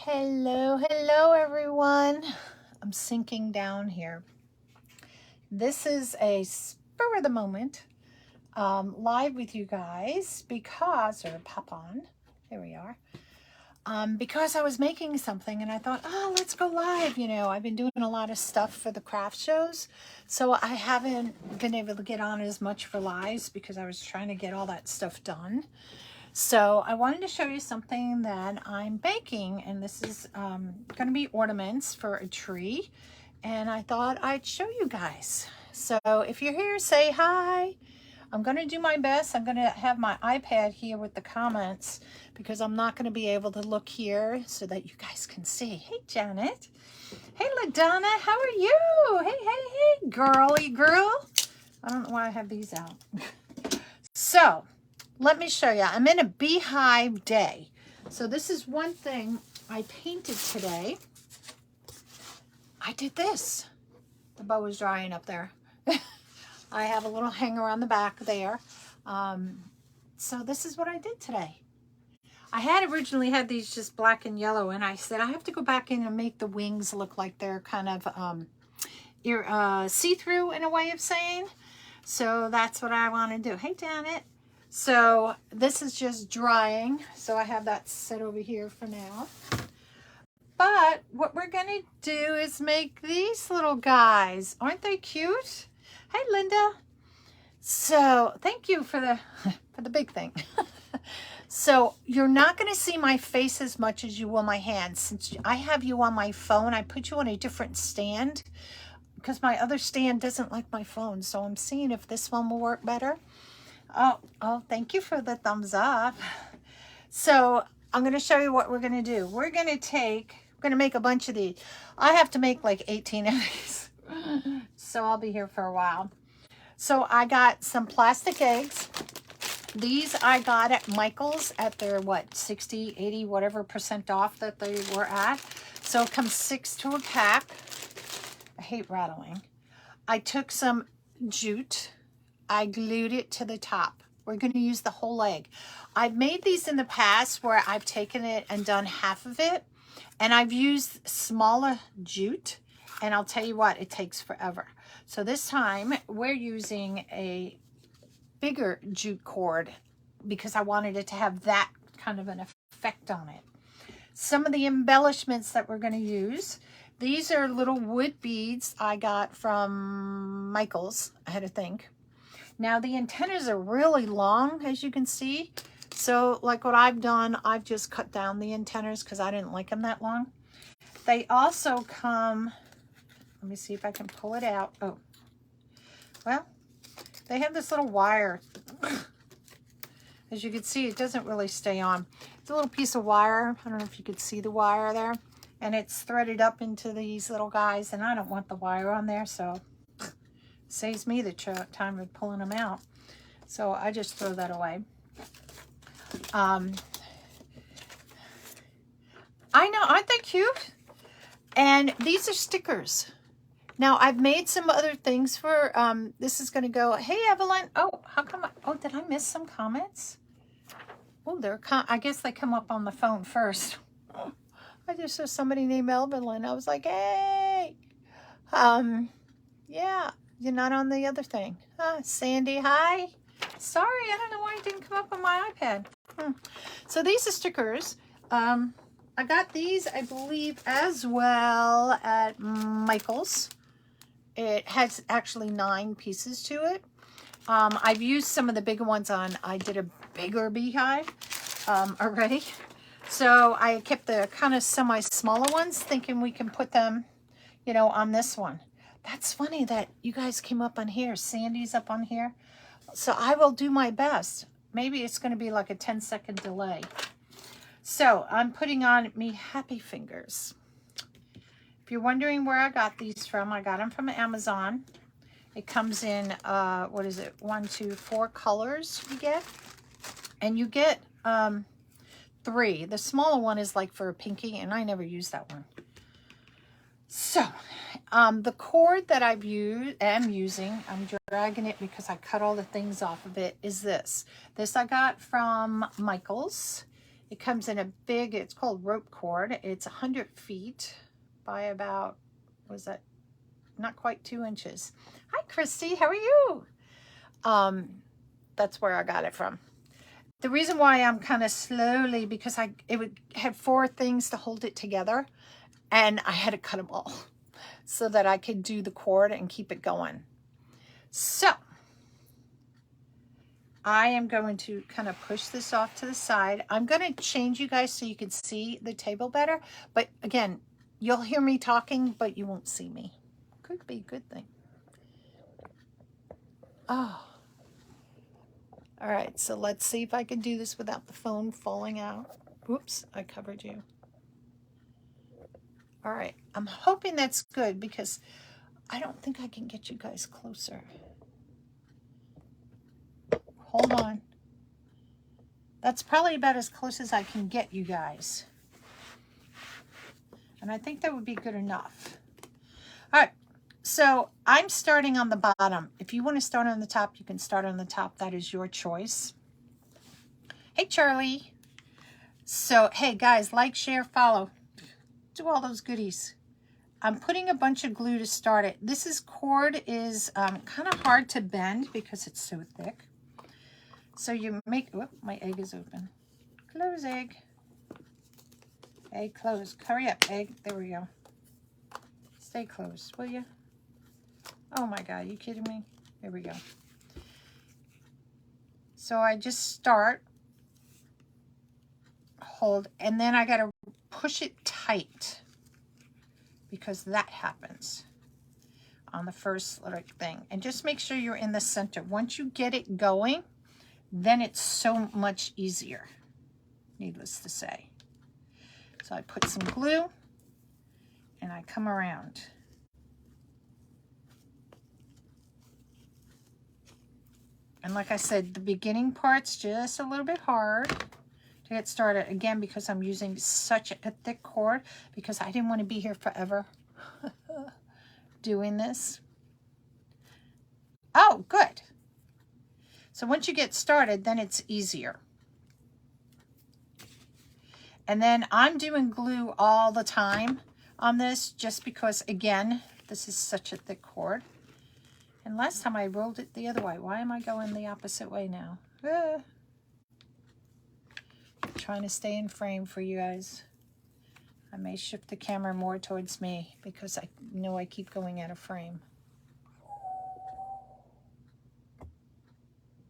Hello everyone. I'm sinking down here. This is a spur of the moment live with you guys because, or pop on, there we are. Because I was making something and I thought, oh, let's go live. You know, I've been doing a lot of stuff for the craft shows, so I haven't been able to get on as much for lives because I was trying to get all that stuff done. So I wanted to show you something that I'm baking, and this is going to be ornaments for a tree, and I thought I'd show you guys. So if you're here, say hi. I'm going to do my best. I'm going to have my iPad here with the comments because I'm not going to be able to look here so that you guys can see. Hey, Janet. Hey, LaDonna. How are you? Hey, girly girl. I don't know why I have these out. So let me show you. I'm in a beehive day. So this is one thing I painted today. I did this. The bow is drying up there. I have a little hanger on the back there. So this is what I did today. I had originally had these just black and yellow, and I said I have to go back in and make the wings look like they're kind of see-through in a way of saying. So that's what I want to do. Hey, Janet. So this is just drying, so I have that set over here for now. But what we're gonna do is make these little guys. Aren't they cute? Hey, Linda. So thank you for the for the big thing. So you're not going to see my face as much as you will my hands. Since I have you on my phone, I put you on a different stand because my other stand doesn't like my phone. So I'm seeing if this one will work better. Oh, thank you for the thumbs up. So I'm going to show you what we're going to do. We're going to make a bunch of these. I have to make like 18 of these. So I'll be here for a while. So I got some plastic eggs. These I got at Micheals at their, 60, 80, whatever % off that they were at. So it comes 6 to a pack. I hate rattling. I took some jute. I glued it to the top. We're going to use the whole egg. I've made these in the past where I've taken it and done half of it. And I've used smaller jute. And I'll tell you what, it takes forever. So this time we're using a bigger jute cord because I wanted it to have that kind of an effect on it. Some of the embellishments that we're going to use. These are little wood beads I got from Micheals, I had to think. Now the antennas are really long, as you can see. So like what I've done, I've just cut down the antennas because I didn't like them that long. They also come, let me see if I can pull it out. Oh, well, they have this little wire. As you can see, it doesn't really stay on. It's a little piece of wire. I don't know if you could see the wire there. And it's threaded up into these little guys. And I don't want the wire on there, so it saves me the time of pulling them out. So I just throw that away. I know, aren't they cute? And these are stickers. Now, I've made some other things for, this is going to go, hey, Evelyn. Oh, how come, did I miss some comments? Oh, I guess they come up on the phone first. I just saw somebody named Evelyn. I was like, hey. Yeah, you're not on the other thing. Sandy, hi. Sorry, I don't know why it didn't come up on my iPad. So these are stickers. I got these, I believe, as well at Micheals. It has actually 9 pieces to it. I've used some of the bigger ones on, I did a bigger beehive already. So I kept the kind of semi-smaller ones, thinking we can put them, you know, on this one. That's funny that you guys came up on here. Sandy's up on here. So I will do my best. Maybe it's going to be like a 10-second delay. So I'm putting on me happy fingers. If you're wondering where I got these from, I got them from Amazon. It comes in, 4 colors you get. And you get 3. The smaller one is like for a pinky, and I never use that one. So, the cord that I'm using, I'm dragging it because I cut all the things off of it, is this. This I got from Micheals. It comes in a big, it's called rope cord. It's 100 feet by about, was that, not quite 2 inches. Hi, Christy, how are you? That's where I got it from. The reason why I'm kind of slowly, because it had 4 things to hold it together, and I had to cut them all so that I could do the cord and keep it going. So I am going to kind of push this off to the side. I'm going to change you guys so you can see the table better. But again, you'll hear me talking, but you won't see me. Could be a good thing. Oh. All right, so let's see if I can do this without the phone falling out. Oops, I covered you. All right, I'm hoping that's good because I don't think I can get you guys closer. Hold on. That's probably about as close as I can get you guys. And I think that would be good enough. All right, so I'm starting on the bottom. If you want to start on the top, you can start on the top. That is your choice. Hey, Charlie. So, hey, guys, like, share, follow. Do all those goodies. I'm putting a bunch of glue to start it. This cord is kind of hard to bend because it's so thick. So you make, whoop, my egg is open. Close egg. Egg closed. Hurry up, egg. There we go. Stay closed, will you? Oh my God, you kidding me? There we go. So I just start, hold, and then I got to push it tight because that happens on the first little thing. And just make sure you're in the center. Once you get it going, then it's so much easier, needless to say. So I put some glue and I come around. And like I said, the beginning part's just a little bit hard to get started. Again, because I'm using such a thick cord, because I didn't want to be here forever doing this. Oh, good. So once you get started, then it's easier. And then I'm doing glue all the time on this just because, again, this is such a thick cord. And last time I rolled it the other way. Why am I going the opposite way now? Trying to stay in frame for you guys. I may shift the camera more towards me because I know I keep going out of frame.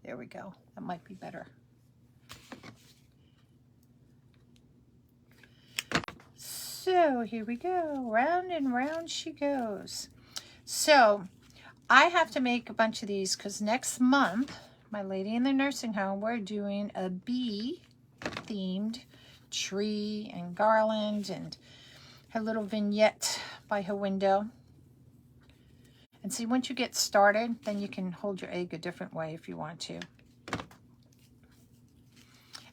There we go. That might be better. So here we go. Round and round she goes. So I have to make a bunch of these because next month, my lady in the nursing home, we're doing a bee themed tree and garland and her little vignette by her window. And see, once you get started, then you can hold your egg a different way if you want to.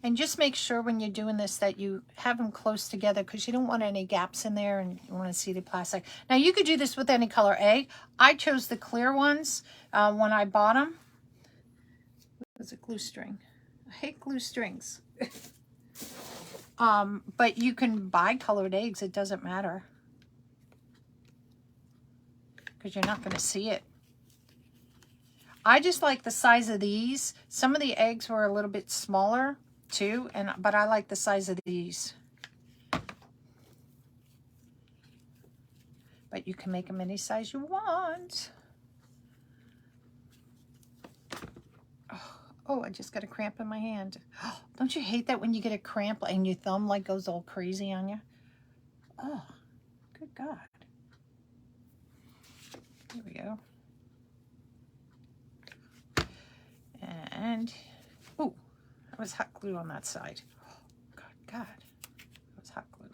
And just make sure when you're doing this that you have them close together because you don't want any gaps in there and you want to see the plastic. Now you could do this with any color egg. I chose the clear ones when I bought them. There's a glue string. I hate glue strings. But you can buy colored eggs. It doesn't matter. Because you're not going to see it. I just like the size of these. Some of the eggs were a little bit smaller too, but I like the size of these. But you can make them any size you want. Oh, I just got a cramp in my hand. Oh, don't you hate that when you get a cramp and your thumb like goes all crazy on you? Oh, good God. Here we go. And, oh, that was hot glue on that side. Oh, God, that was hot glue.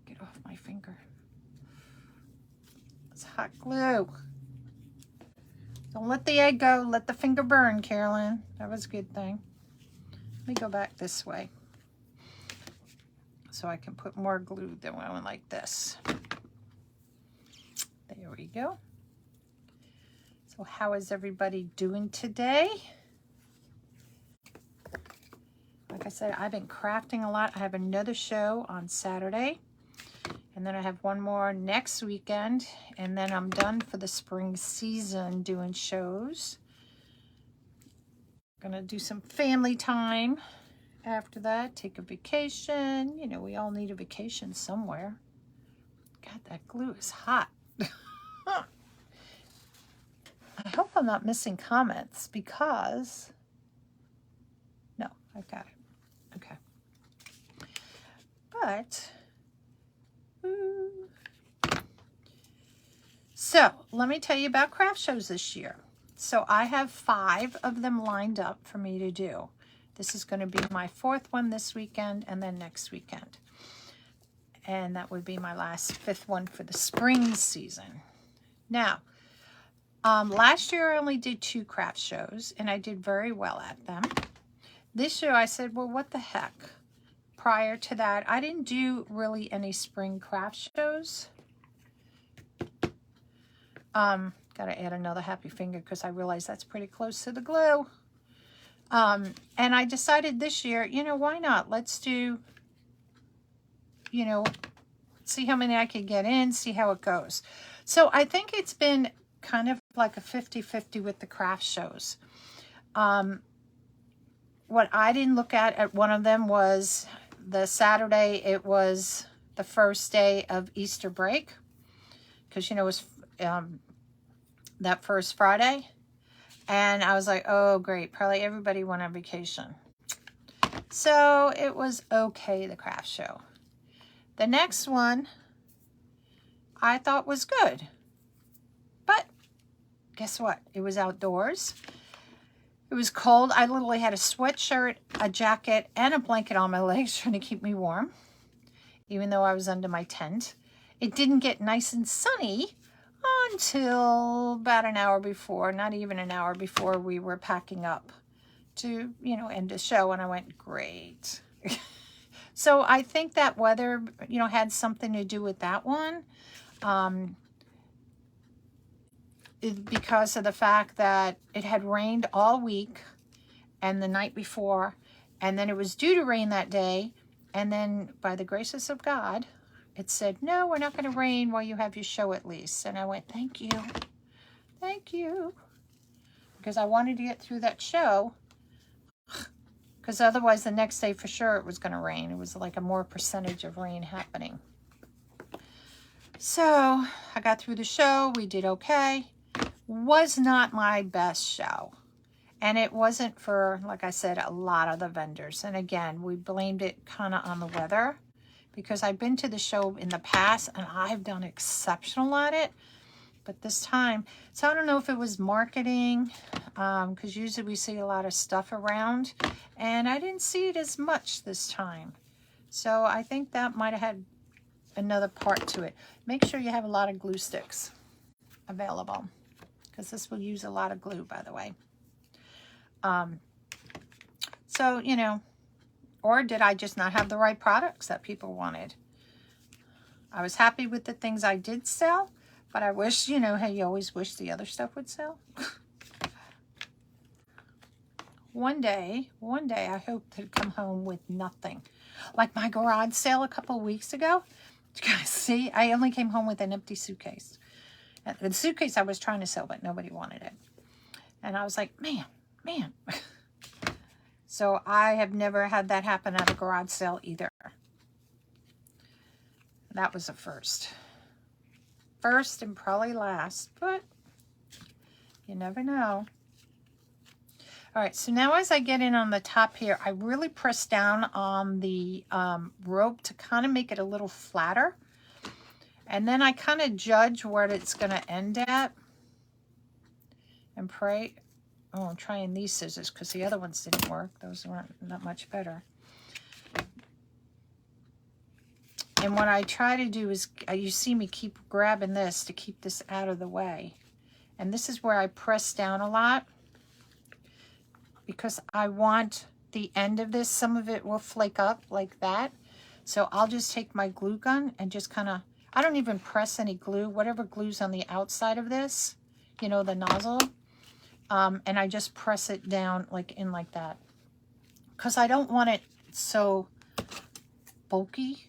Get off my finger. It's hot glue. Don't let the egg go. Let the finger burn, Carolyn. That was a good thing. Let me go back this way so I can put more glue than when I went like this. There we go. So how is everybody doing today? I like I said, I've been crafting a lot. I have another show on Saturday. And then I have one more next weekend. And then I'm done for the spring season doing shows. Gonna do some family time after that. Take a vacation. You know, we all need a vacation somewhere. God, that glue is hot. I hope I'm not missing comments because... No, I've got it. Okay. But... So, let me tell you about craft shows this year. So, I have 5 of them lined up for me to do. This is going to be my 4th one this weekend and then next weekend. And that would be my last 5th one for the spring season. Now, last year I only did 2 craft shows and I did very well at them. This year I said, well, what the heck? Prior to that, I didn't do really any spring craft shows. Got to add another happy finger because I realize that's pretty close to the glue. And I decided this year, you know, why not? Let's do, you know, see how many I could get in, see how it goes. So I think it's been kind of like a 50-50 with the craft shows. What I didn't look at one of them was the Saturday. It was the first day of Easter break because, you know, it was that first Friday. And I was like, oh, great. Probably everybody went on vacation. So it was okay, the craft show. The next one I thought was good. But guess what? It was outdoors. It was cold. I literally had a sweatshirt, a jacket, and a blanket on my legs trying to keep me warm, even though I was under my tent. It didn't get nice and sunny until about an hour before, not even an hour before we were packing up to, you know, end the show. And I went, great. So I think that weather, you know, had something to do with that one. Because of the fact that it had rained all week and the night before, and then it was due to rain that day, and then by the graces of God, it said, no, we're not going to rain while you have your show at least. And I went, thank you. Thank you. Because I wanted to get through that show, because otherwise the next day for sure it was going to rain. It was like a more percentage of rain happening. So I got through the show. We did okay. Was not my best show. And it wasn't for, like I said, a lot of the vendors. And again, we blamed it kind of on the weather, because I've been to the show in the past and I've done exceptional at it. But this time, so I don't know if it was marketing, because usually we see a lot of stuff around, and I didn't see it as much this time. So I think that might have had another part to it. Make sure you have a lot of glue sticks available, because this will use a lot of glue, by the way. So, you know, or did I just not have the right products that people wanted? I was happy with the things I did sell, but I wish, you know, how you always wish the other stuff would sell. One day, I hope to come home with nothing. Like my garage sale a couple of weeks ago. Did you guys see? I only came home with an empty suitcase. And the suitcase I was trying to sell, but nobody wanted it. And I was like, man. So I have never had that happen at a garage sale either. That was a first. First and probably last, but you never know. All right, so now as I get in on the top here, I really press down on the rope to kind of make it a little flatter. And then I kind of judge where it's going to end at. And pray. Oh, I'm trying these scissors because the other ones didn't work. Those weren't not much better. And what I try to do is, you see me keep grabbing this to keep this out of the way. And this is where I press down a lot, because I want the end of this, some of it will flake up like that. So I'll just take my glue gun and just kind of, I don't even press any glue, whatever glue's on the outside of this, you know, the nozzle. And I just press it down like that. because I don't want it so bulky.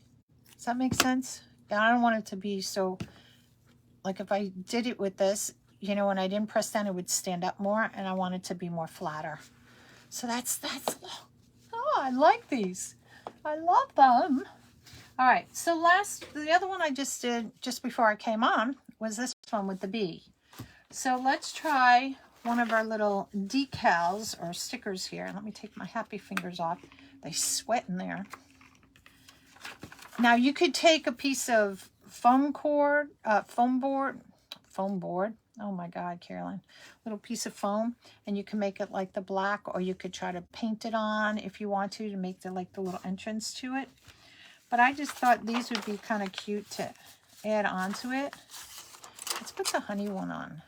Does that make sense? Yeah, I don't want it to be so, like if I did it with this, you know, when I didn't press down, it would stand up more, and I want it to be more flatter. So that's, oh, I like these. I love them. All right, so the other one I just did just before I came on was this one with the bee. So let's try one of our little decals or stickers here. Let me take my happy fingers off. They sweat in there. Now you could take a piece of foam board. Oh my God, Carolyn. Little piece of foam, and you can make it like the black, or you could try to paint it on if you want to make the like the little entrance to it. But I just thought these would be kind of cute to add onto it. Let's put the honey one on.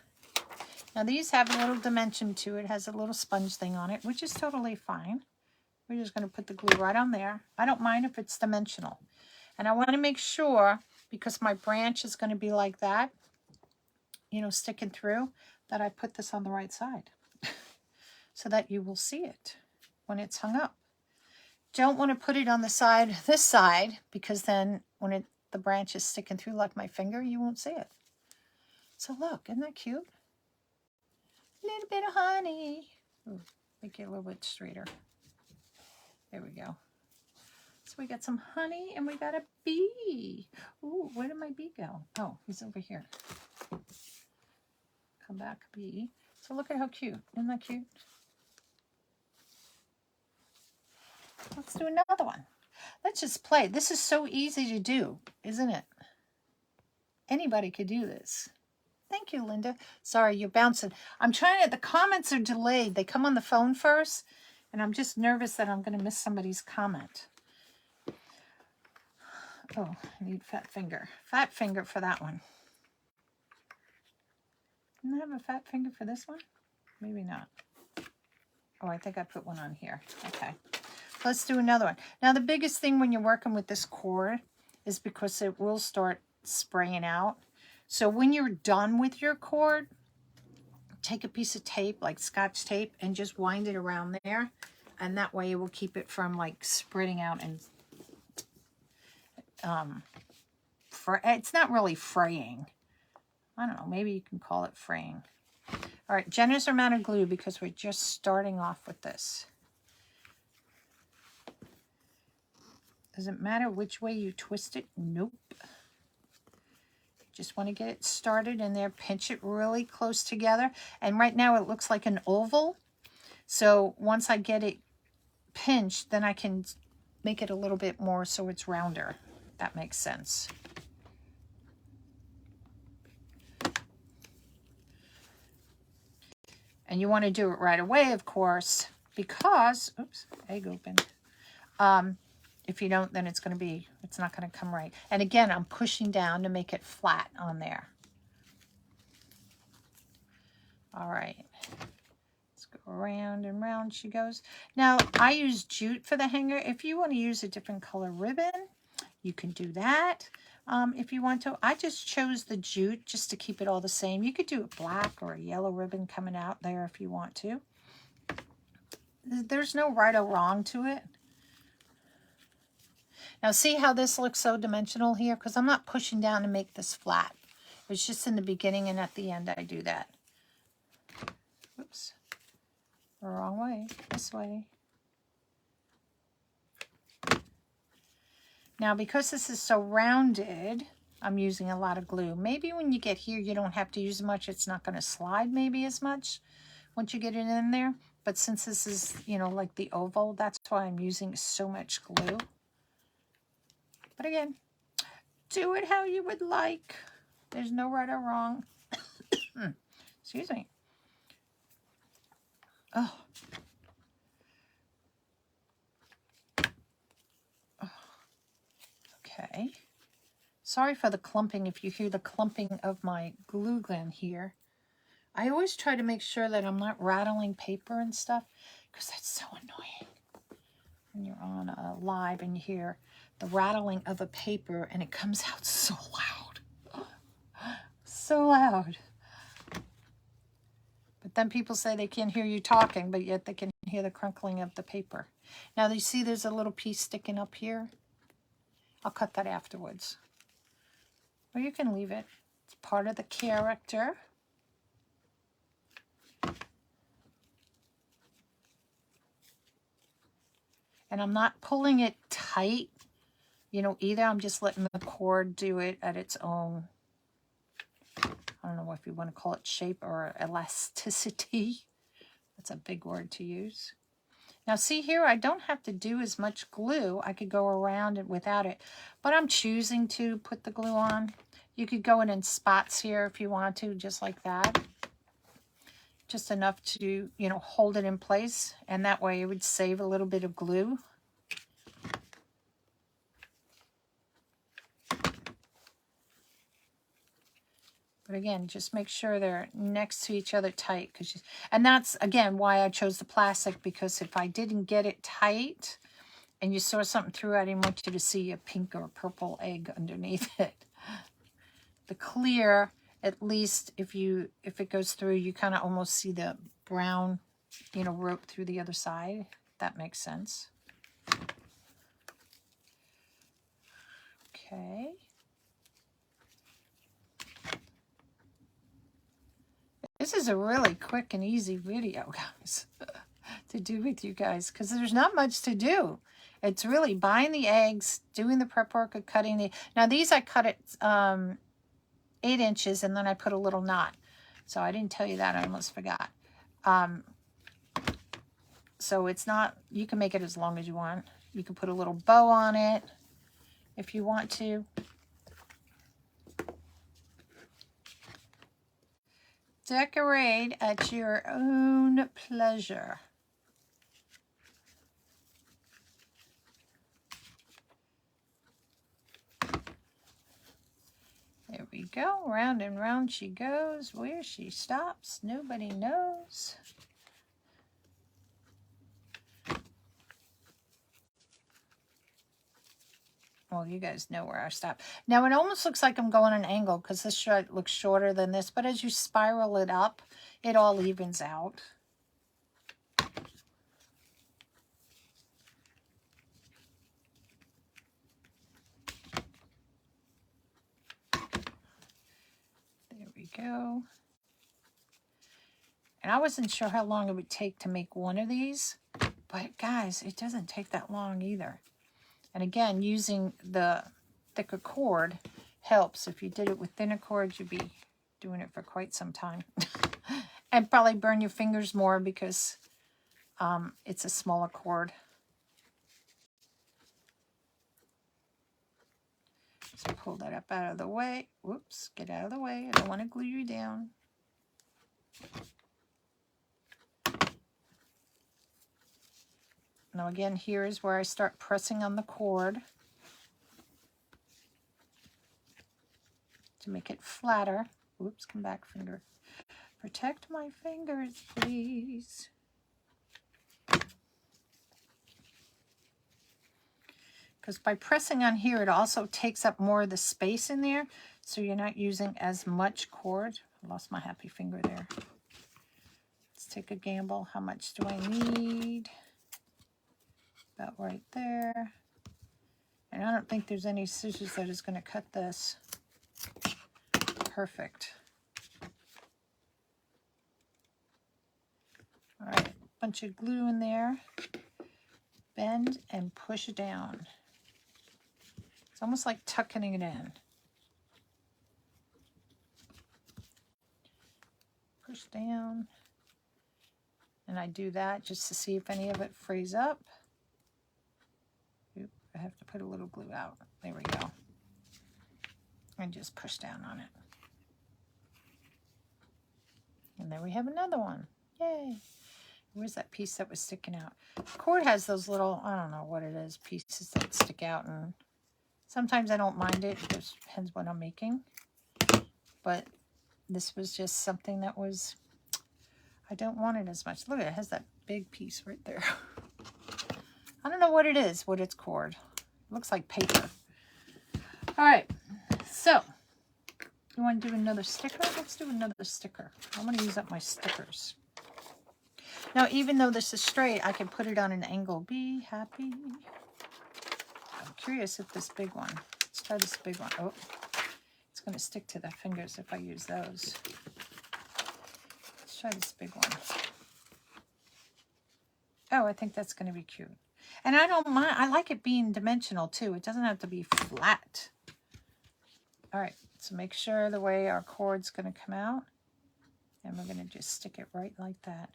Now these have a little dimension to it. It has a little sponge thing on it, which is totally fine. We're just going to put the glue right on there. I don't mind if it's dimensional. And I want to make sure, because my branch is going to be like that, you know, sticking through, that I put this on the right side so that you will see it when it's hung up. Don't want to put it on the side, this side, because then when the branch is sticking through like my finger, you won't see it. So look, isn't that cute? A little bit of honey. Ooh, make it a little bit straighter. There we go. So we got some honey and we got a bee. Ooh, where did my bee go? Oh, he's over here. Come back, bee. So look at how cute. Isn't that cute? Let's do another one. Let's just play. This is so easy to do, isn't it? Anybody could do this. Thank you, Linda. Sorry, you're bouncing. I'm trying to, the comments are delayed. They come on the phone first, and I'm just nervous that I'm going to miss somebody's comment. Oh, I need fat finger. Fat finger for that one. Didn't I have a fat finger for this one? Maybe not. Oh, I think I put one on here. Okay. Let's do another one. Now, the biggest thing when you're working with this cord is because it will start spraying out. So when you're done with your cord, take a piece of tape, like Scotch tape, and just wind it around there. And that way it will keep it from like spreading out and it's not really fraying. I don't know, maybe you can call it fraying. All right, generous amount of glue because we're just starting off with this. Does it matter which way you twist it? Nope. Just want to get it started in there, pinch it really close together. And right now it looks like an oval. So once I get it pinched, then I can make it a little bit more so it's rounder. That makes sense. And you want to do it right away, of course, because, oops, egg opened. If you don't, then it's not going to come right. And again, I'm pushing down to make it flat on there. All right. Let's go around and round she goes. Now, I use jute for the hanger. If you want to use a different color ribbon, you can do that. If you want to. I just chose the jute just to keep it all the same. You could do it black or a yellow ribbon coming out there if you want to. There's no right or wrong to it. Now see how this looks so dimensional here? Because I'm not pushing down to make this flat. It's just in the beginning and at the end I do that. Whoops. The wrong way. This way. Now because this is so rounded, I'm using a lot of glue. Maybe when you get here you don't have to use much. It's not going to slide maybe as much once you get it in there. But since this is, you know, like the oval, that's why I'm using so much glue. But again, do it how you would like. There's no right or wrong. Excuse me. Oh. Okay. Sorry for the clumping if you hear the clumping of my glue gun here. I always try to make sure that I'm not rattling paper and stuff because that's so annoying. When you're on a live and you hear the rattling of a paper and it comes out so loud. So loud. But then people say they can't hear you talking, but yet they can hear the crunkling of the paper. Now, you see there's a little piece sticking up here? I'll cut that afterwards. Or you can leave it. It's part of the character. And I'm not pulling it tight, you know, either. I'm just letting the cord do it at its own, I don't know if you want to call it shape or elasticity. That's a big word to use. Now see here, I don't have to do as much glue. I could go around it without it, but I'm choosing to put the glue on. You could go in spots here if you want to, just like that. Just enough to, you know, hold it in place, and that way it would save a little bit of glue. But again, just make sure they're next to each other tight. And that's, again, why I chose the plastic, because if I didn't get it tight and you saw something through, I didn't want you to see a pink or purple egg underneath it. The clear, at least if it goes through, you kind of almost see the brown, you know, rope through the other side. If that makes sense. Okay. This is a really quick and easy video, guys, to do with you guys, because there's not much to do. It's really buying the eggs, doing the prep work of cutting the... Now, these I cut at 8 inches, and then I put a little knot. So I didn't tell you that. I almost forgot. So it's not... You can make it as long as you want. You can put a little bow on it if you want to. Decorate at your own pleasure. There we go. Round and round she goes. Where she stops, nobody knows. Well, you guys know where I stop. Now, it almost looks like I'm going an angle because this looks shorter than this. But as you spiral it up, it all evens out. There we go. And I wasn't sure how long it would take to make one of these. But, guys, it doesn't take that long either. And again, using the thicker cord helps. If you did it with thinner cords, you'd be doing it for quite some time. And probably burn your fingers more because it's a smaller cord. So pull that up out of the way. Whoops, get out of the way. I don't want to glue you down. Now again, here is where I start pressing on the cord to make it flatter. Oops, come back, finger. Protect my fingers, please. Because by pressing on here, it also takes up more of the space in there, so you're not using as much cord. I lost my happy finger there. Let's take a gamble. How much do I need? About right there. And I don't think there's any scissors that is going to cut this. Perfect. All right, bunch of glue in there. Bend and push down. It's almost like tucking it in. Push down. And I do that just to see if any of it frays up. Oop, I have to put a little glue out. There we go. And just push down on it. And there we have another one. Yay. Where's that piece that was sticking out? The cord has those little, I don't know what it is, pieces that stick out. And sometimes I don't mind it. It just depends what I'm making. But this was just something that was, I don't want it as much. Look at it, it has that big piece right there. I don't know what it is, what it's cord. It looks like paper. All right, so you want to do another sticker? Let's do another sticker. I'm going to use up my stickers. Now, even though this is straight, I can put it on an angle. Be happy. I'm curious if this big one. Let's try this big one. Oh, it's going to stick to the fingers if I use those. Let's try this big one. Oh, I think that's going to be cute. And I don't mind. I like it being dimensional too. It doesn't have to be flat. All right. So make sure the way our cord's going to come out. And we're going to just stick it right like that.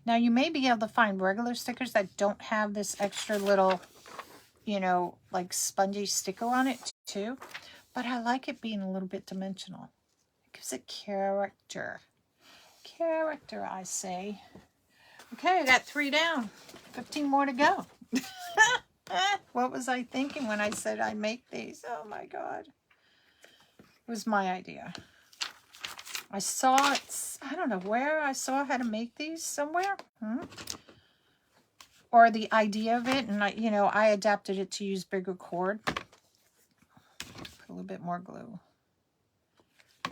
Now you may be able to find regular stickers that don't have this extra little, you know, like spongy sticker on it too. But I like it being a little bit dimensional. It gives it character. Character, I say. Okay, I got 3 down. 15 more to go. What was I thinking when I said I'd make these? Oh my God. It was my idea. I saw it, I don't know where I saw how to make these somewhere. Or the idea of it, and I adapted it to use bigger cord. Put a little bit more glue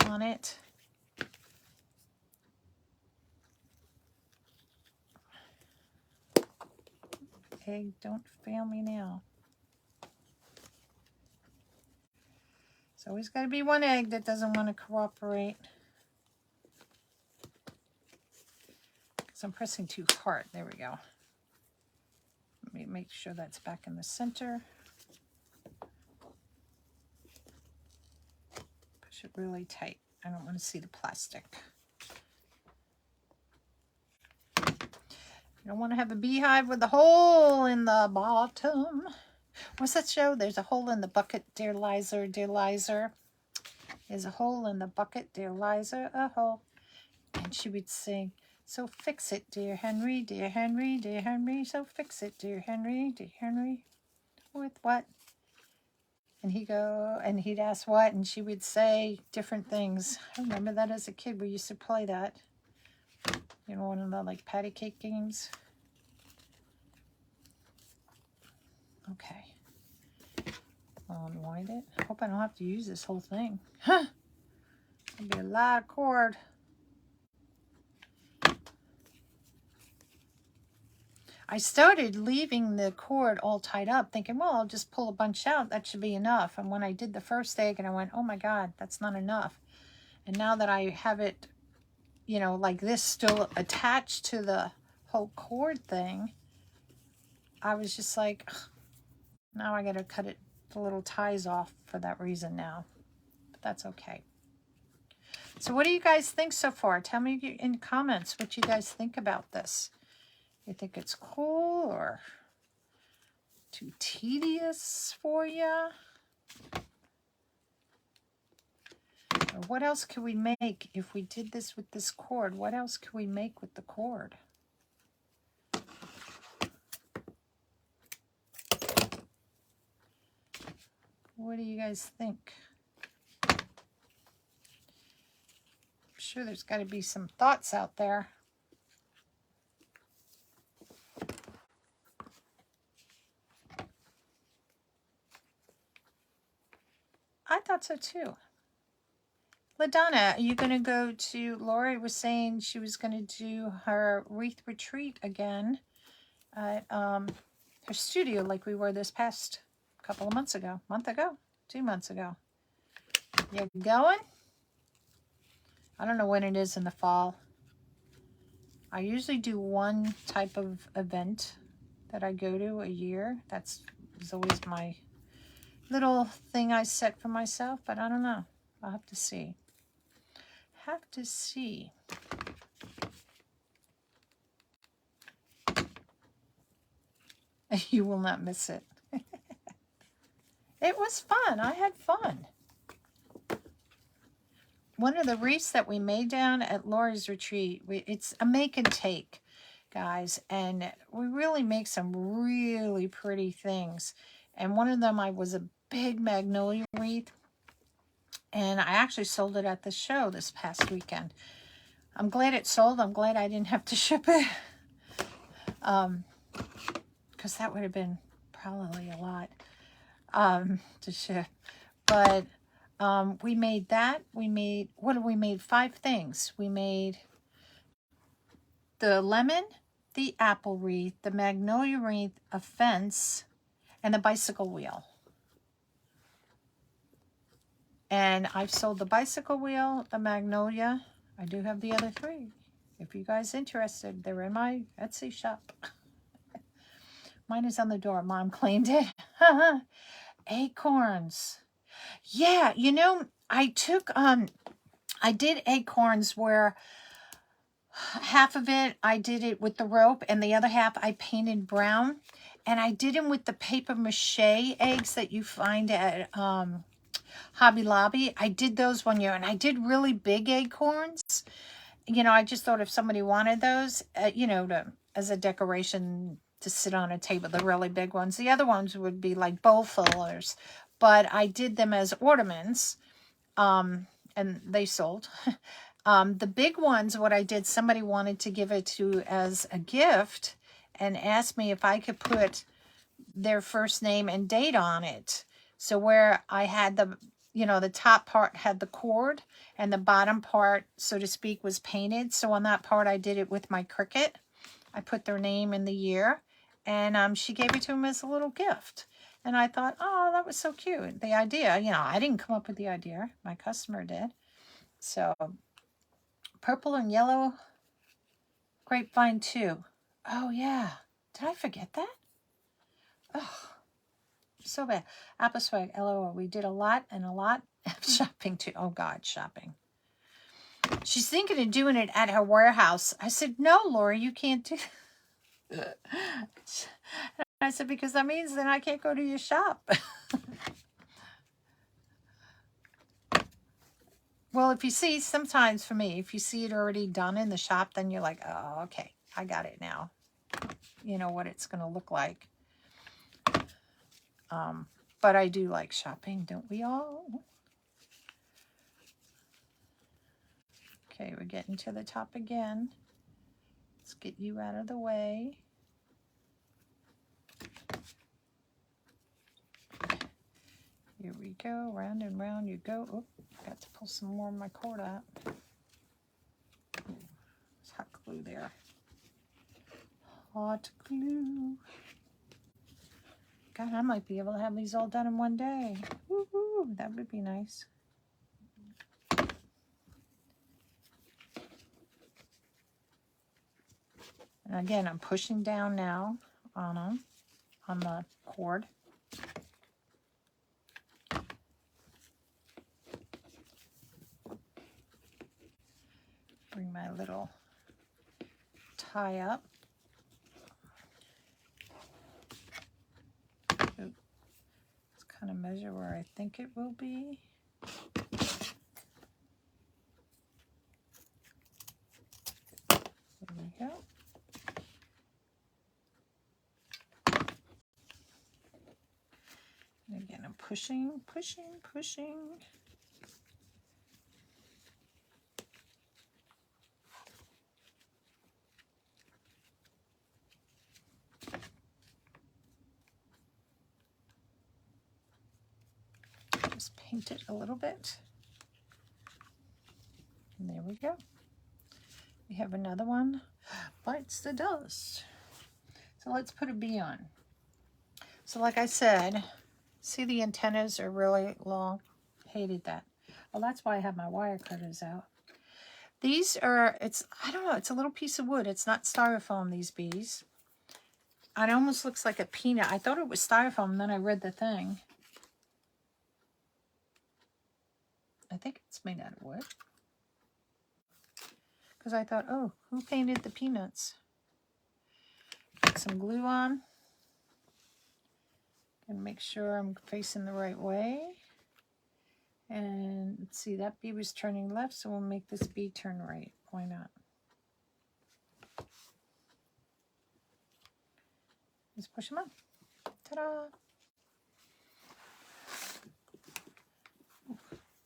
on it. Egg, don't fail me now. There's always got to be one egg that doesn't want to cooperate. Because I'm pressing too hard. There we go. Let me make sure that's back in the center. Push it really tight. I don't want to see the plastic. You don't want to have a beehive with a hole in the bottom. What's that show? There's a hole in the bucket, dear Liza, dear Liza. There's a hole in the bucket, dear Liza, a hole. And she would sing, so fix it, dear Henry, dear Henry, dear Henry, so fix it, dear Henry, dear Henry. With what? And he'd ask what, and she would say different things. I remember that as a kid. We used to play that. You know, one of the like patty cake games. Okay. I'll unwind it. I hope I don't have to use this whole thing. Huh. It'll be a lot of cord. I started leaving the cord all tied up, thinking, well, I'll just pull a bunch out. That should be enough. And when I did the first egg, and I went, oh my God, that's not enough. And now that I have it, you know, like this still attached to the whole cord thing, I was just like, ugh, now I got to cut it, the little ties off for that reason now. But that's okay. So what do you guys think so far? Tell me in comments what you guys think about this. You think it's cool or too tedious for you? Or what else could we make if we did this with this cord? What else could we make with the cord? What do you guys think? I'm sure there's got to be some thoughts out there. I thought so too. LaDonna, are you going to go to, Lori was saying she was going to do her wreath retreat again at her studio like we were this past couple of months ago. 2 months ago. You going? I don't know when it is in the fall. I usually do one type of event that I go to a year. That's always my little thing I set for myself, but I don't know. I'll have to see. Have to see. You will not miss it. It was fun. I had fun. One of the wreaths that we made down at Lori's retreat, it's a make and take, guys, and we really make some really pretty things. And one of them was a big magnolia wreath, and I actually sold it at the show this past weekend. I'm glad it sold. I'm glad I didn't have to ship it, because that would have been probably a lot to ship. But We made that. We made, what did we made? 5 things. We made the lemon, the apple wreath, the magnolia wreath, a fence, and the bicycle wheel. And I've sold the bicycle wheel, the magnolia. I do have the other 3. If you guys interested, they're in my Etsy shop. Mine is on the door. Mom claimed it. Acorns. Yeah, you know, I took, I did acorns where half of it, I did it with the rope, and the other half I painted brown. And I did them with the paper mache eggs that you find at Hobby Lobby. I did those one year, and I did really big acorns. You know, I just thought if somebody wanted those, you know, as a decoration to sit on a table, the really big ones. The other ones would be like bowl fillers. But I did them as ornaments, and they sold. The big ones, what I did, somebody wanted to give it to as a gift and asked me if I could put their first name and date on it. So where I had the, you know, the top part had the cord and the bottom part, so to speak, was painted. So on that part, I did it with my Cricut. I put their name and the year, and she gave it to him as a little gift. And I thought, oh, that was so cute. The idea, you know, I didn't come up with the idea. My customer did. So purple and yellow grapevine too. Oh, yeah. Did I forget that? Oh, so bad. Apple swag, LOL. We did a lot and a lot of shopping too. Oh, God, shopping. She's thinking of doing it at her warehouse. I said, no, Lori, you can't do that. I said, because that means then I can't go to your shop. Well, if you see, sometimes for me, if you see it already done in the shop, then you're like, oh, okay, I got it now. You know what it's going to look like. But I do like shopping, don't we all? Okay, we're getting to the top again. Let's get you out of the way. Here we go, round and round you go. Oh, got to pull some more of my cord out. There's hot glue there. Hot glue. God, I might be able to have these all done in one day. Woohoo, that would be nice. And again, I'm pushing down now on them, on the cord. Bring my little tie up. Let's kind of measure where I think it will be. There we go. And again, I'm pushing, pushing, pushing. Just paint it a little bit. And there we go. We have another one. Bites the dust. So let's put a bee on. So like I said, see the antennas are really long. Hated that. Well, that's why I have my wire cutters out. These are, I don't know, it's a little piece of wood. It's not styrofoam, these bees. It almost looks like a peanut. I thought it was styrofoam, and then I read the thing. I think it's made out of wood. Because I thought, oh, who painted the peanuts? Put some glue on. And make sure I'm facing the right way. And let's see, that bee was turning left, so we'll make this bee turn right. Why not? Just push them on. Ta-da!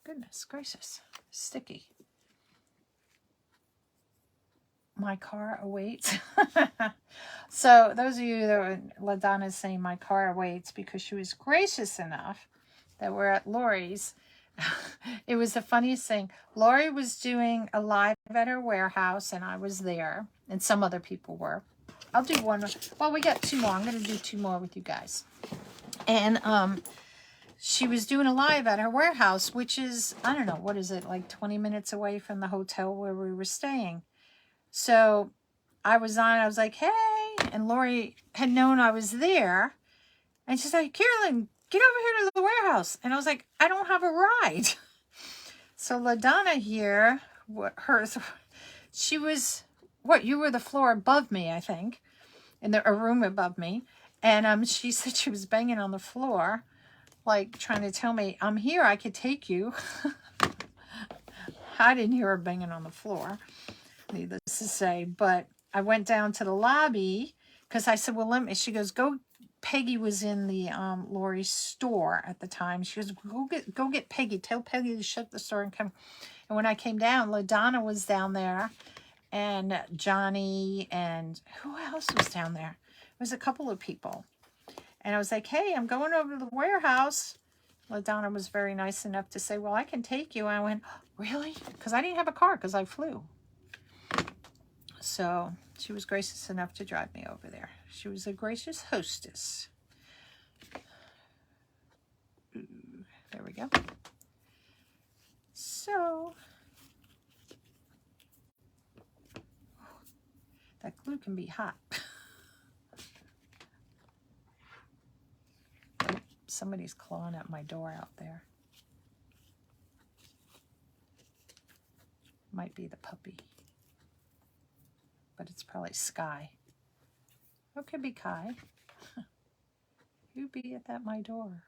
Goodness gracious, sticky. My car awaits. So those of you that were, LaDonna's saying my car awaits because she was gracious enough that we're at Lori's It was the funniest thing. Lori was doing a live at her warehouse, and I was there, and some other people were. I'll do one. Well, we got two more. I'm going to do two more with you guys. And she was doing a live at her warehouse, which is, I don't know, what is it, like 20 minutes away from the hotel where we were staying. So I was like, hey. And Lori had known I was there. And she's like, Carolynne, get over here to the warehouse. And I was like, I don't have a ride. So LaDonna here, she was, you were the floor above me, I think, in a room above me. And she said she was banging on the floor, like trying to tell me, I'm here, I could take you. I didn't hear her banging on the floor, needless to say. But I went down to the lobby because I said, well, she goes, go. Peggy was in the Lori's store at the time. She goes, go get Peggy. Tell Peggy to shut the store and come. And when I came down, LaDonna was down there, and Johnny, and who else was down there? It was a couple of people. And I was like, hey, I'm going over to the warehouse. LaDonna was very nice enough to say, well, I can take you. And I went, really? Because I didn't have a car because I flew. So she was gracious enough to drive me over there. She was a gracious hostess. Ooh, there we go. So that glue can be hot. Oh, somebody's clawing at my door out there. Might be the puppy. But it's probably Sky. Or could be Kai. Who be at my door?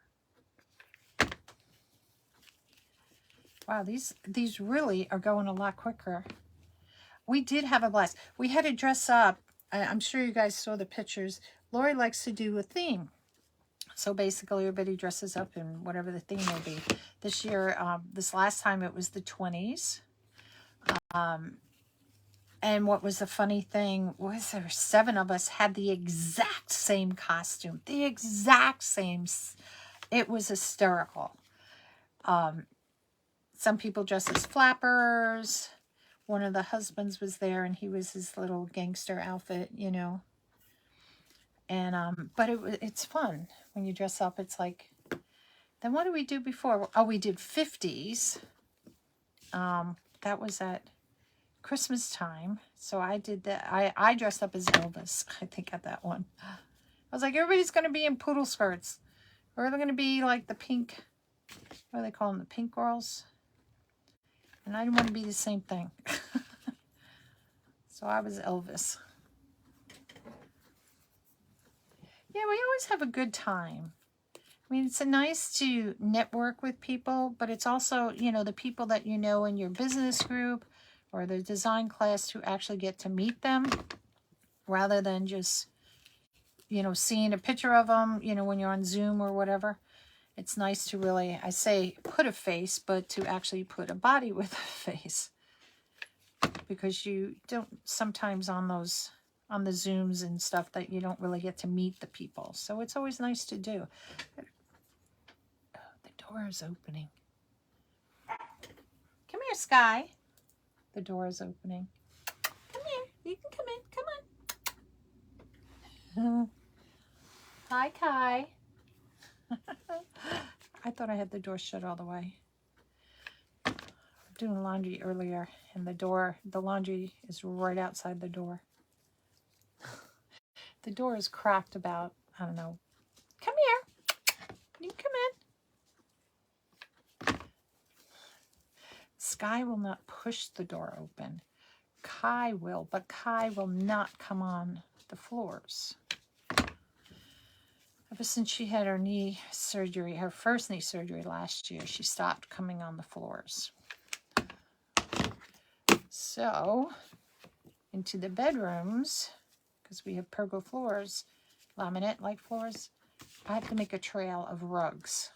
Wow, these really are going a lot quicker. We did have a blast. We had to dress up. I'm sure you guys saw the pictures. Lori likes to do a theme. So basically everybody dresses up in whatever the theme will be. This year, this last time it was the 20s. And what was the funny thing was there 7 of us had the exact same costume. The exact same. It was hysterical. Some people dressed as flappers. One of the husbands was there and he was his little gangster outfit, you know. And but it's fun when you dress up. It's like, then what did we do before? Oh, we did 50s. That was at Christmas time. So I did that. I dressed up as Elvis, I think, at that one. I was like, everybody's going to be in poodle skirts. Or they're going to be like the pink, what do they call them? The pink girls. And I didn't want to be the same thing. So I was Elvis. Yeah, we always have a good time. I mean, it's nice to network with people, but it's also, you know, the people that you know in your business group or the design class to actually get to meet them rather than just, you know, seeing a picture of them, you know, when you're on Zoom or whatever. It's nice to really, I say put a face, but to actually put a body with a face. Because you don't, sometimes on the Zooms and stuff, that you don't really get to meet the people. So it's always nice to do. Oh, the door is opening. Come here, Sky. The door is opening. Come here. You can come in. Come on. Hi, Kai. I thought I had the door shut all the way. I'm doing laundry earlier, and the laundry is right outside the door. The door is cracked about, I don't know. Come here. You can come in. Sky will not push the door open. Kai will, but Kai will not come on the floors. Ever since she had her knee surgery, her first knee surgery last year, she stopped coming on the floors. So, into the bedrooms, because we have pergo floors, laminate-like floors, I have to make a trail of rugs.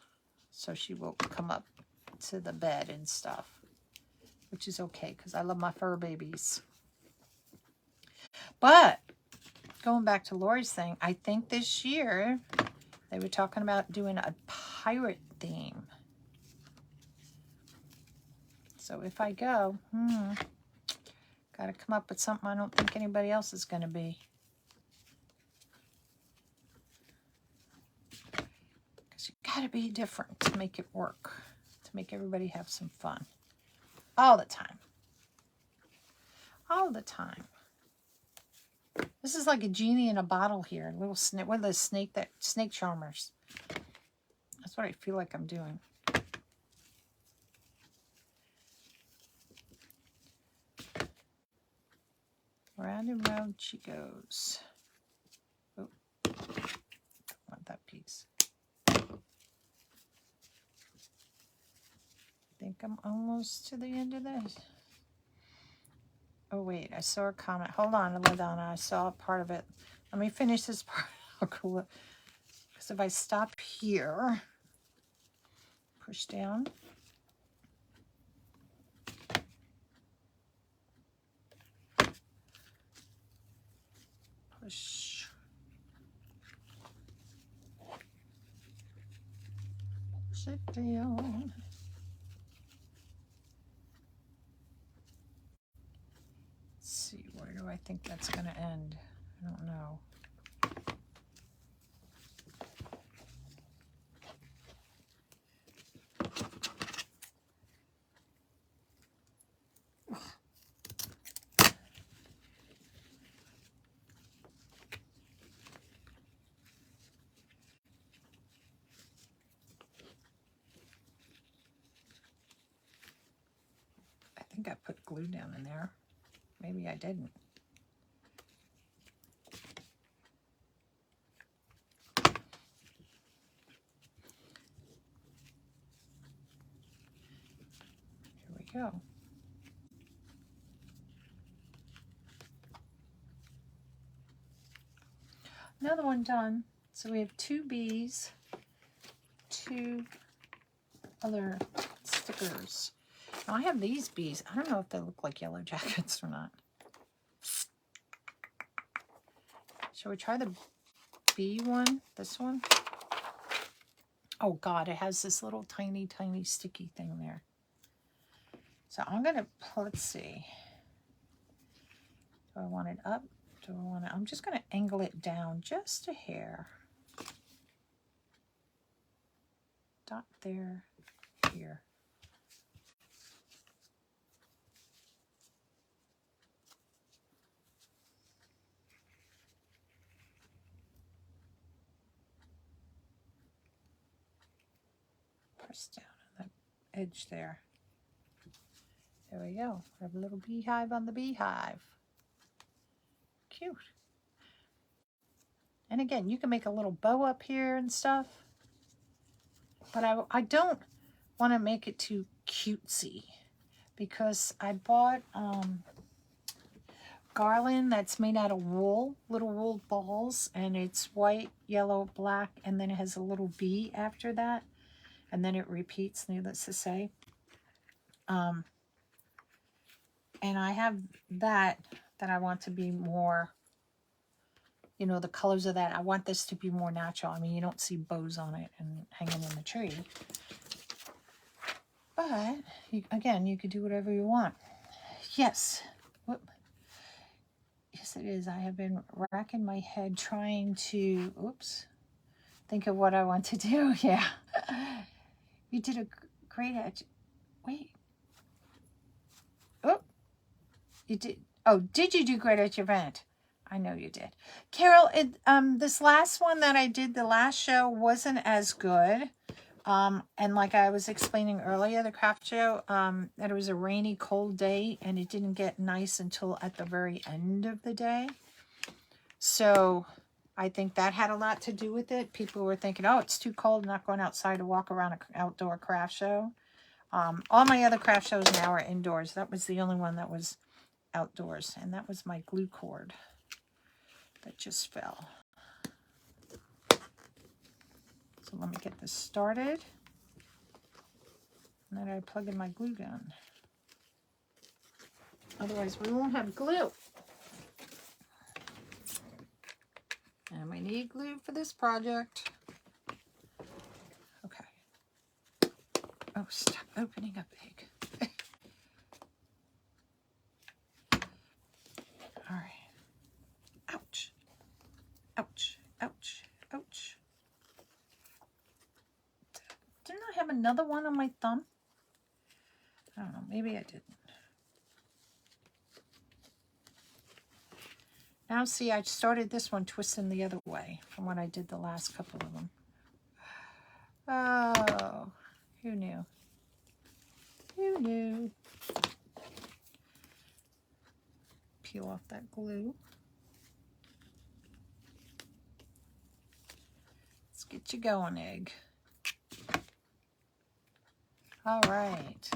So she will come up to the bed and stuff, which is okay, because I love my fur babies. But, going back to Lori's thing, I think this year they were talking about doing a pirate theme. So if I go, got to come up with something I don't think anybody else is going to be. Because you got to be different to make it work, to make everybody have some fun. All the time. All the time. This is like a genie in a bottle here. Little snake. What are those snake charmers? That's what I feel like I'm doing. Round and round she goes. Oh, don't want that piece. I think I'm almost to the end of this. Oh wait, I saw a comment. Hold on, LaDonna. I saw part of it. Let me finish this part. Because if I stop here, push down. Push. Push it down. Let's see, where do I think that's going to end? I don't know. I think I put glue down in there. Maybe I didn't. Here we go. Another one done. So we have 2 bees, 2 other stickers. Now I have these bees. I don't know if they look like yellow jackets or not. Shall we try the bee one? This one? Oh God, it has this little tiny, tiny sticky thing there. So I'm gonna, let's see. Do I want it up? Do I want it? I'm just gonna angle it down just a hair. Dot there, here. Press down on the edge there. There we go. I have a little beehive on the beehive. Cute. And again, you can make a little bow up here and stuff. But I don't want to make it too cutesy. Because I bought garland that's made out of wool. Little wool balls. And it's white, yellow, black. And then it has a little bee after that. And then it repeats, needless to say. And I have that I want to be more, you know, the colors of that. I want this to be more natural. I mean, you don't see bows on it and hanging in the tree. But, again, you could do whatever you want. Yes. Whoop. Yes, it is. I have been racking my head trying to, oops, think of what I want to do. Yeah. You did a great edge. Wait. Oh. You did. Oh, did you do great at your event? I know you did. Carol, this last one that I did, the last show, wasn't as good. And like I was explaining earlier, the craft show, that it was a rainy, cold day, and it didn't get nice until at the very end of the day. So I think that had a lot to do with it. People were thinking, oh, it's too cold, I'm not going outside to walk around an outdoor craft show. All my other craft shows now are indoors. That was the only one that was outdoors, and that was my glue cord that just fell. So let me get this started, and then I plug in my glue gun. Otherwise we won't have glue, and we need glue for this project. Okay. Oh, stop opening up, pig. Ouch, ouch, ouch. Didn't I have another one on my thumb? I don't know, maybe I didn't. Now see, I started this one twisting the other way from when I did the last couple of them. Oh, who knew? Who knew? Peel off that glue. Let's get you going, egg. All right.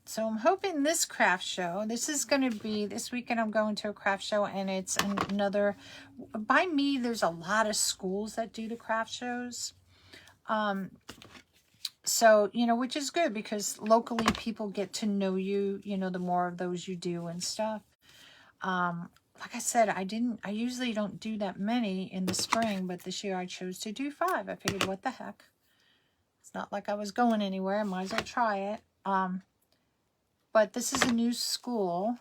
So I'm hoping this craft show, this is going to be, this weekend I'm going to a craft show, and it's another, by me, there's a lot of schools that do the craft shows. So, you know, which is good because locally people get to know you, you know, the more of those you do and stuff. Like I said, I usually don't do that many in the spring, but this year I chose to do 5. I figured, what the heck? It's not like I was going anywhere. I might as well try it. But this is a new school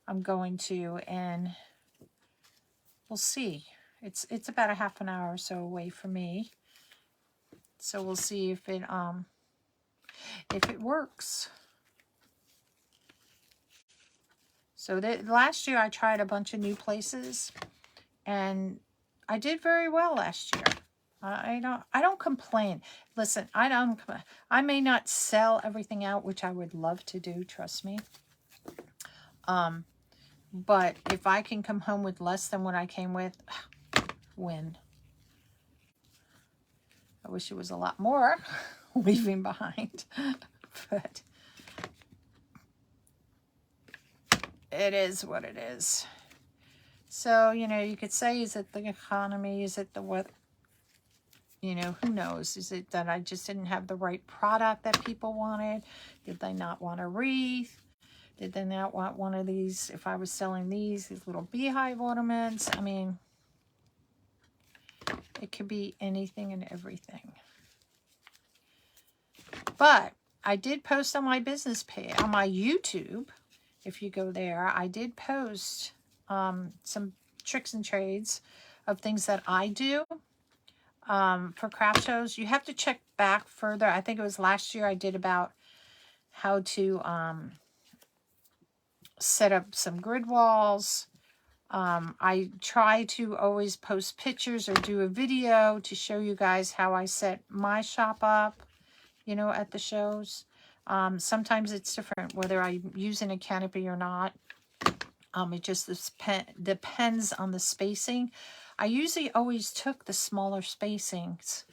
I'm going to, and we'll see. It's about a half an hour or so away from me. So we'll see if it works. So last year I tried a bunch of new places, and I did very well last year. I don't complain. Listen, I may not sell everything out, which I would love to do, trust me. But if I can come home with less than what I came with, win. I wish it was a lot more leaving behind, but it is what it is. So, you know, you could say, is it the economy? Is it the what? You know, who knows? Is it that I just didn't have the right product that people wanted? Did they not want a wreath? Did they not want one of these, if I was selling these little beehive ornaments? I mean, it could be anything and everything. But I did post on my business page, on my YouTube, if you go there, I did post some tricks and trades of things that I do. For craft shows. You have to check back further. I think it was last year I did about how to set up some grid walls. I try to always post pictures or do a video to show you guys how I set my shop up, you know, at the shows. Sometimes it's different whether I'm using a canopy or not. It just depends on the spacing. I usually always took the smaller spacings,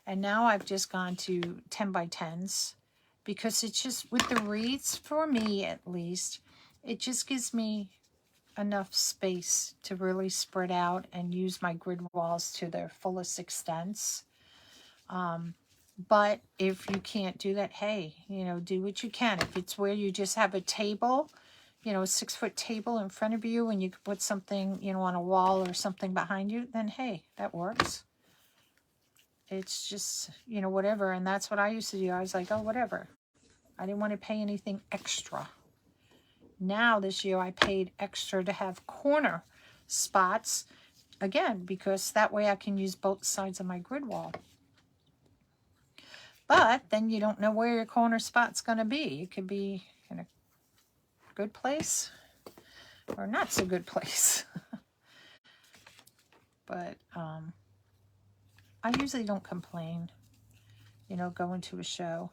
and now I've just gone to 10 by 10s because it's just, with the wreaths, for me at least, it just gives me enough space to really spread out and use my grid walls to their fullest extents. But if you can't do that, hey, you know, do what you can. If it's where you just have a table, you know, a 6-foot table in front of you, and you could put something, you know, on a wall or something behind you, then hey, that works. It's just, you know, whatever. And that's what I used to do. I was like, oh, whatever. I didn't want to pay anything extra. Now this year I paid extra to have corner spots, again, because that way I can use both sides of my grid wall. But then you don't know where your corner spot's going to be. It could be in a good place or not so good place. But I usually don't complain, you know, going to a show,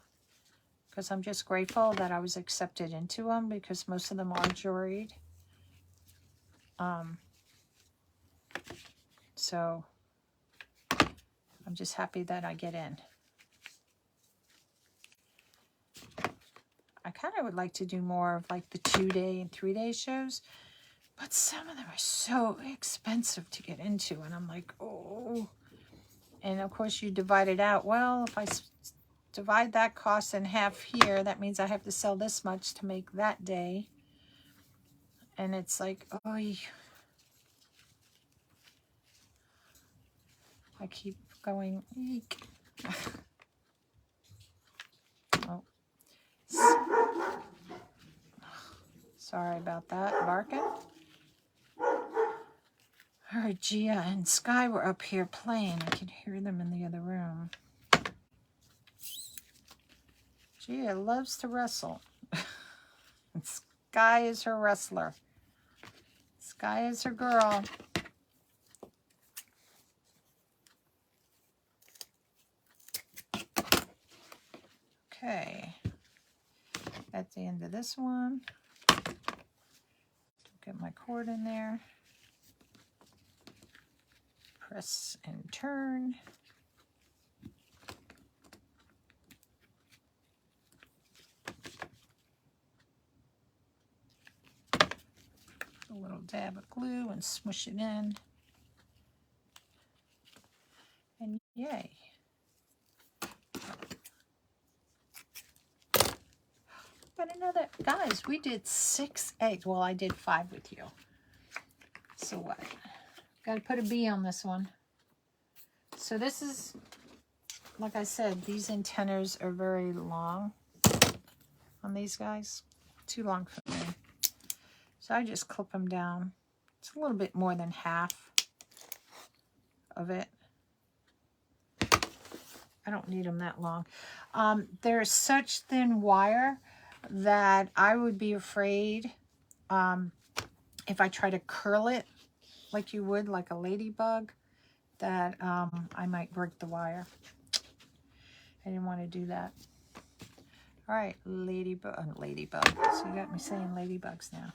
because I'm just grateful that I was accepted into them, because most of them are juried. So I'm just happy that I get in. I kind of would like to do more of like the 2-day and 3-day shows, but some of them are so expensive to get into, and I'm like, oh. And of course you divide it out. Well, if I divide that cost in half here, that means I have to sell this much to make that day. And it's like, oh, I keep going, eek. Oh. Sorry about that, barking. Her Gia and Sky were up here playing. I could hear them in the other room. Gia loves to wrestle. And Sky is her wrestler. Sky is her girl. Okay. At the end of this one. Get my cord in there. Press and turn. A little dab of glue and smush it in. And yay. But another, guys, we did 6 eggs. Well, I did 5 with you. So what? Got to put a B on this one. So this is, like I said, these antennas are very long on these guys. Too long for me. So I just clip them down. It's a little bit more than half of it. I don't need them that long. There's such thin wire that I would be afraid if I try to curl it like you would, like a ladybug, that I might break the wire. I didn't want to do that. All right, ladybug. So you got me saying ladybugs now.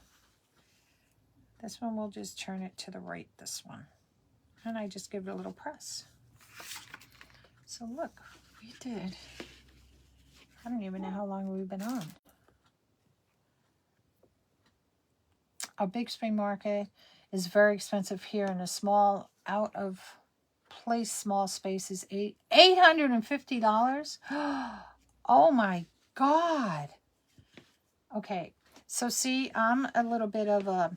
This one, we'll just turn it to the right, this one. And I just give it a little press. So look, we did. I don't even know how long we've been on. Our Big Spring Market is very expensive here, and a small, out of place small space is $850. Oh my God. Okay, so see, I'm a little bit of a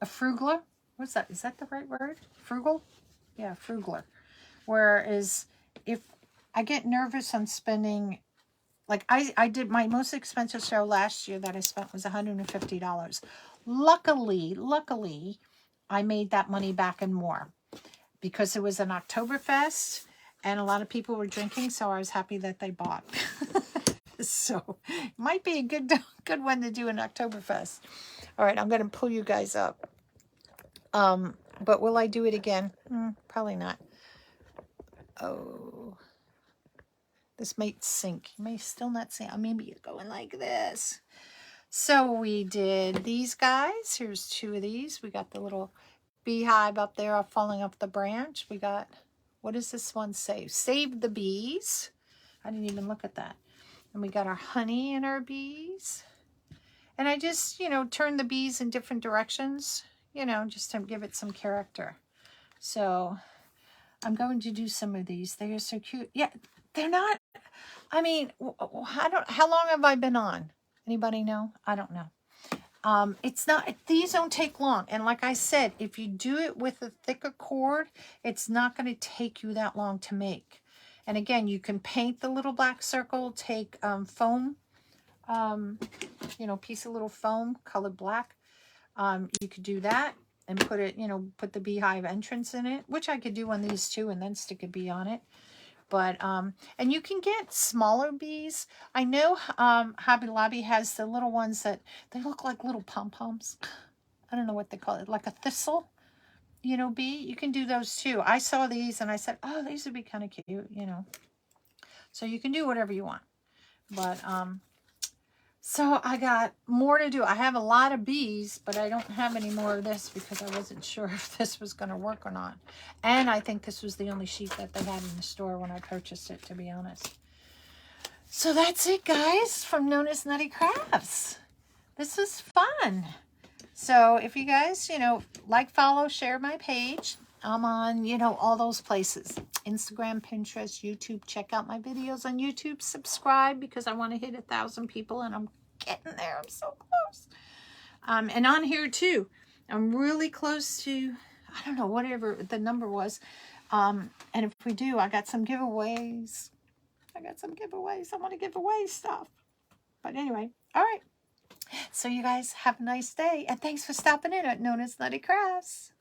frugler. What's that? Is that the right word? Frugal? Yeah, frugler. Whereas if I get nervous on spending, like I did my most expensive show last year that I spent was $150. Luckily, I made that money back and more because it was an Oktoberfest and a lot of people were drinking, so I was happy that they bought. So it might be a good one to do an Oktoberfest. All right, I'm going to pull you guys up. But will I do it again? Probably not. Oh, this might sink. You may still not sink. Maybe you're going like this. So we did these guys. Here's 2 of these. We got the little beehive up there falling off the branch. We got, what does this one say? Save the bees. I didn't even look at that. And we got our honey and our bees. And I just, turn the bees in different directions, just to give it some character. So I'm going to do some of these. They are so cute. Yeah, they're not, how long have I been on? Anybody know? I don't know. It's not, these don't take long. And like I said, if you do it with a thicker cord, it's not going to take you that long to make. And again, you can paint the little black circle, take foam, piece of little foam, colored black. You could do that and put it, put the beehive entrance in it, which I could do on these too, and then stick a bee on it. But, and you can get smaller bees. I know Hobby Lobby has the little ones that, they look like little pom-poms. I don't know what they call it, like a thistle, bee. You can do those too. I saw these and I said, oh, these would be kind of cute, So you can do whatever you want. But, so I got more to do. I have a lot of bees, but I don't have any more of this because I wasn't sure if this was going to work or not. And I think this was the only sheet that they had in the store when I purchased it, to be honest. So that's it, guys, from NonnasNuttykrafts. This was fun. So if you guys, like, follow, share my page. I'm on, all those places. Instagram, Pinterest, YouTube. Check out my videos on YouTube. Subscribe because I want to hit 1,000 people and I'm getting there. I'm so close. And on here too. I'm really close to, I don't know, whatever the number was. And if we do, I got some giveaways. I want to give away stuff. But anyway, all right. So you guys have a nice day. And thanks for stopping in at NonnasNuttykrafts.